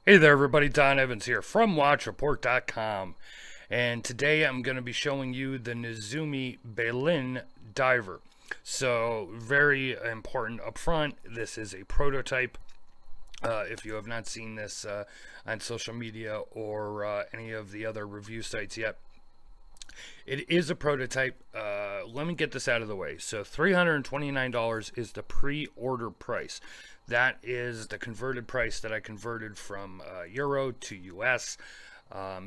Hey there everybody, Don Evans here from Watchreport.com, and today I'm going to be showing you the Nezumi Baleine Diver. So very important up front, this is a prototype. If you have not seen this on social media or any of the other review sites yet, it is a prototype. Let me get this out of the way. So $329 is the pre-order price. That is the converted price that I converted from Euro to US.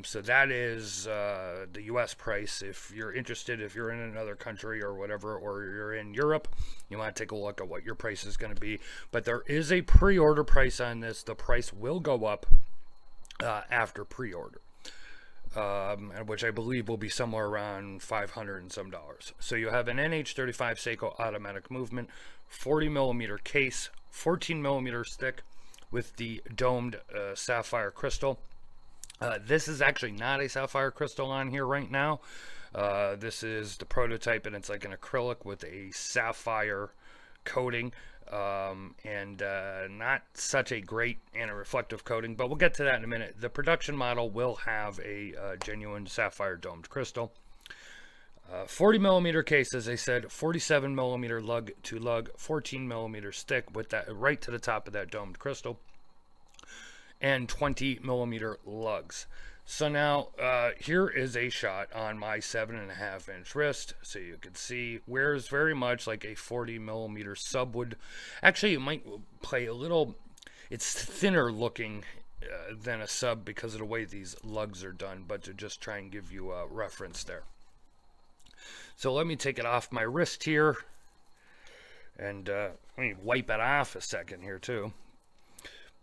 So that is the US price. If you're interested, if you're in another country or whatever, or you're in Europe, you want to take a look at what your price is going to be. But there is a pre-order price on this. The price will go up after pre-order. Which I believe will be somewhere around $500 and some dollars. So you have an NH35 Seiko automatic movement, 40mm case, 14mm stick with the domed sapphire crystal. This is actually not a sapphire crystal on here right now. This is the prototype, and it's like an acrylic with a sapphire coating. Not such a great anti-reflective coating, but we'll get to that in a minute. The production model will have a genuine sapphire domed crystal. 40mm case, as I said, 47mm lug to lug, 14mm stick with that right to the top of that domed crystal, and 20mm lugs. So now here is a shot on my 7.5-inch wrist, so you can see wears very much like a 40mm sub would. Actually, it might play a little, it's thinner looking than a sub because of the way these lugs are done, but to just try and give you a reference there. So let me take it off my wrist here, and let me wipe it off a second here too.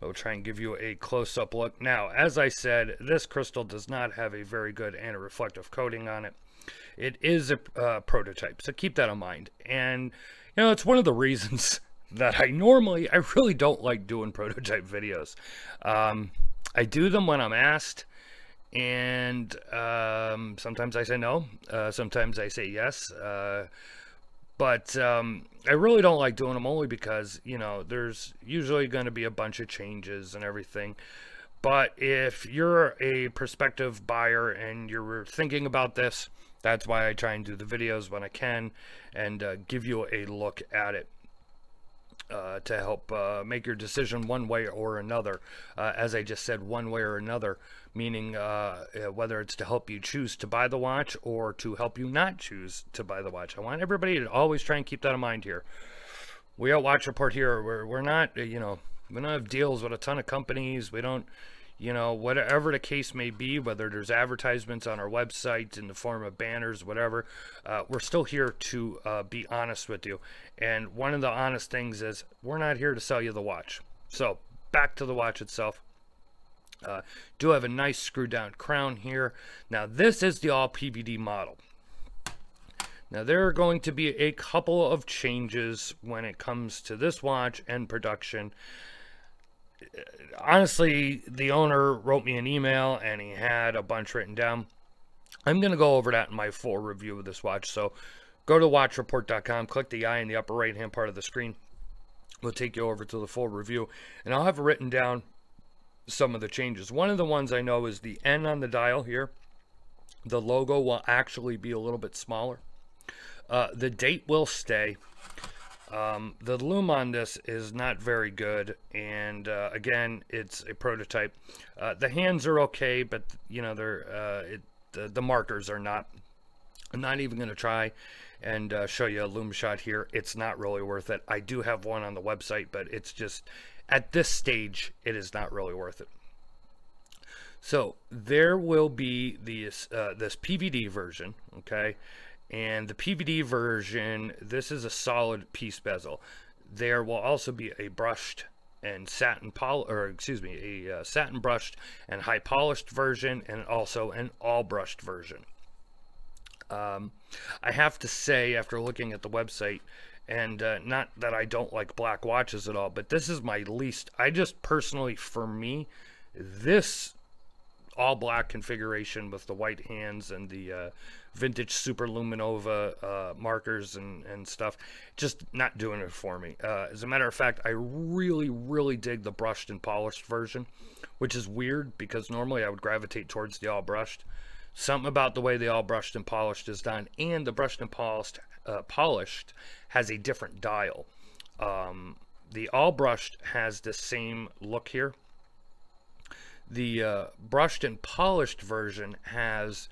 We'll try and give you a close-up look. Now, as I said, this crystal does not have a very good anti-reflective coating on it. It is a prototype, so keep that in mind. And, you know, it's one of the reasons that I really don't like doing prototype videos. I do them when I'm asked, and sometimes I say no, sometimes I say yes. But I really don't like doing them only because, you know, there's usually going to be a bunch of changes and everything. But if you're a prospective buyer and you're thinking about this, that's why I try and do the videos when I can and give you a look at it to help make your decision one way or another. As I just said, one way or another, meaning whether it's to help you choose to buy the watch or to help you not choose to buy the watch. I want everybody to always try and keep that in mind here. We at Watchreport here, we're not, you know, we don't have deals with a ton of companies. We don't, you know, whatever the case may be, whether there's advertisements on our website in the form of banners, whatever, we're still here to be honest with you. And one of the honest things is we're not here to sell you the watch. So back to the watch itself. Do have a nice screw down crown here. Now this is the all PVD model. Now there are going to be a couple of changes when it comes to this watch and production. Honestly, the owner wrote me an email and he had a bunch written down. I'm going to go over that in my full review of this watch. So go to watchreport.com, click the eye in the upper right hand part of the screen. We'll take you over to the full review, and I'll have written down some of the changes. One of the ones I know is the N on the dial here. The logo will actually be a little bit smaller. The date will stay. The lume on this is not very good, and again, it's a prototype. The hands are okay, but you know, the markers are not. I'm not even going to try and show you a lume shot here. It's not really worth it. I do have one on the website, but it's just, at this stage, it is not really worth it. So there will be this PVD version, okay? And the PVD version, this is a solid piece bezel. There will also be a brushed and satin satin brushed and high polished version, and also an all brushed version. I have to say, after looking at the website, and not that I don't like black watches at all, but this is my least. I just personally, for me, this all black configuration with the white hands and the vintage super luminova markers and stuff. Just not doing it for me. As a matter of fact, I really dig the brushed and polished version, which is weird because normally I would gravitate towards the all brushed. Something about the way the all brushed and polished is done, and the brushed and polished has a different dial. The all brushed has the same look here. The brushed and polished version has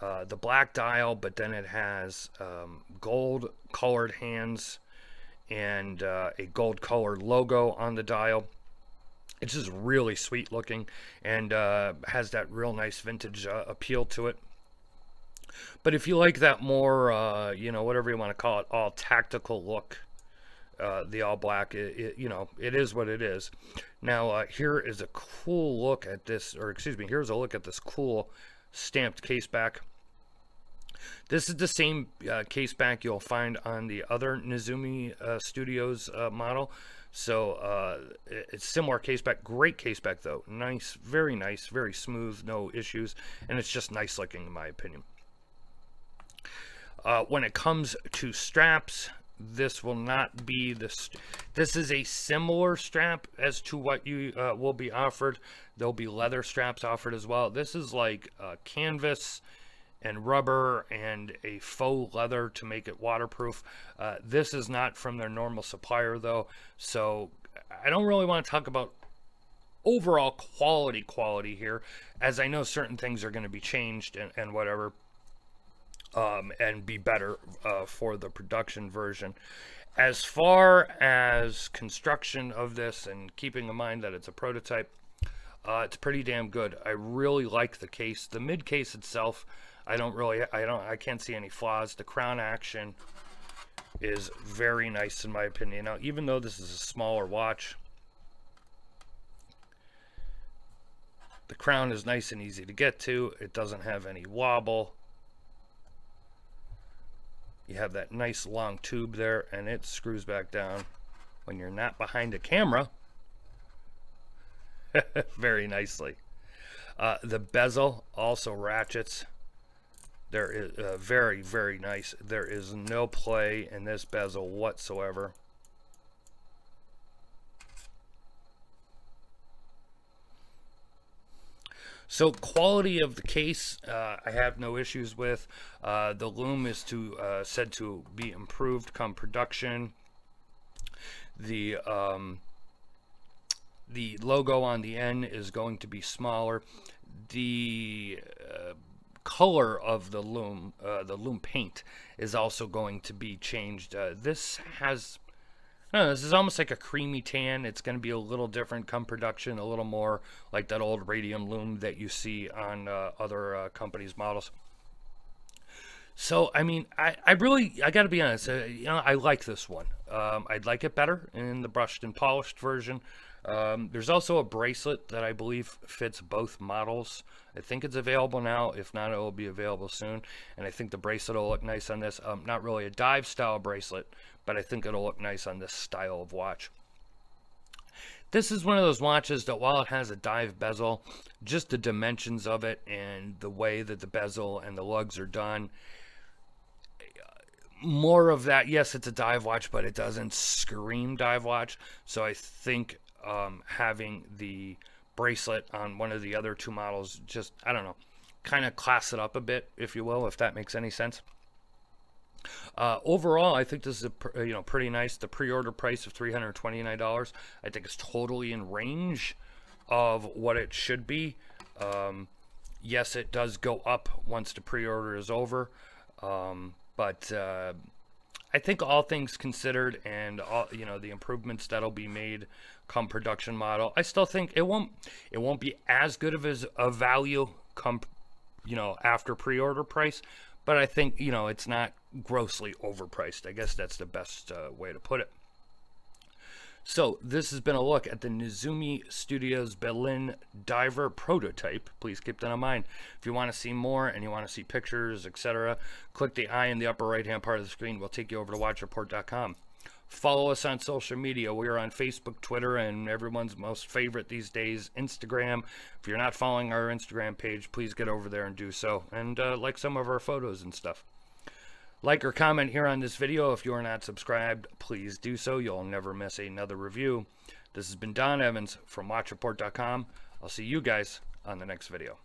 the black dial, but then it has gold colored hands and a gold colored logo on the dial. It's just really sweet looking and has that real nice vintage appeal to it. But if you like that more, you know, whatever you want to call it, all tactical look, the all black, you know, it is what it is. Now, here is a cool look at this, or excuse me, here's a look at this cool stamped caseback. This is the same caseback you'll find on the other Nezumi Studios model. So it's similar caseback, great caseback though, nice, very smooth, no issues, and it's just nice looking in my opinion. When it comes to straps, this will not be this is a similar strap as to what you will be offered. There'll be leather straps offered as well. This is like canvas and rubber and a faux leather to make it waterproof. This is not from their normal supplier though, so I don't really want to talk about overall quality here, as I know certain things are going to be changed and whatever, and be better for the production version. As far as construction of this, and keeping in mind that it's a prototype, it's pretty damn good. I really like the case. The mid case itself, I can't see any flaws. The crown action is very nice in my opinion. Now, even though this is a smaller watch, the crown is nice and easy to get to. It doesn't have any wobble. You have that nice long tube there, and it screws back down when you're not behind a camera very nicely. The bezel also ratchets. There is very nice. There is no play in this bezel whatsoever. So quality of the case, I have no issues with. The loom is said to be improved come production. The logo on the end is going to be smaller. The color of the loom paint is also going to be changed. This has, I don't know, this is almost like a creamy tan. It's going to be a little different come production, a little more like that old radium loom that you see on other companies' models. So, I mean, I got to be honest, you know, I like this one. I'd like it better in the brushed and polished version. There's also a bracelet that I believe fits both models. I think it's available now. If not, it will be available soon. And I think the bracelet will look nice on this. Not really a dive style bracelet, but I think it'll look nice on this style of watch. This is one of those watches that while it has a dive bezel, just the dimensions of it and the way that the bezel and the lugs are done, more of that, yes, it's a dive watch, but it doesn't scream dive watch. So I think having the bracelet on one of the other two models, just, I don't know, kind of class it up a bit, if you will, if that makes any sense. Overall, I think this is pretty nice. The pre-order price of $329, I think is totally in range of what it should be. Yes, it does go up once the pre-order is over, but I think all things considered, and all, you know, the improvements that'll be made come production model, I still think it won't be as good of a value come, you know, after pre-order price, but I think, you know, it's not grossly overpriced. I guess that's the best way to put it. So this has been a look at the Nezumi Studios Baleine Diver prototype. Please keep that in mind. If you want to see more and you want to see pictures, etc., click the eye in the upper right hand part of the screen. We'll take you over to Watchreport.com. Follow us on social media. We are on Facebook, Twitter, and everyone's most favorite these days, Instagram. If you're not following our Instagram page, please get over there and do so. And like some of our photos and stuff. Like or comment here on this video. If you are not subscribed, please do so. You'll never miss another review. This has been Don Evans from Watchreport.com. I'll see you guys on the next video.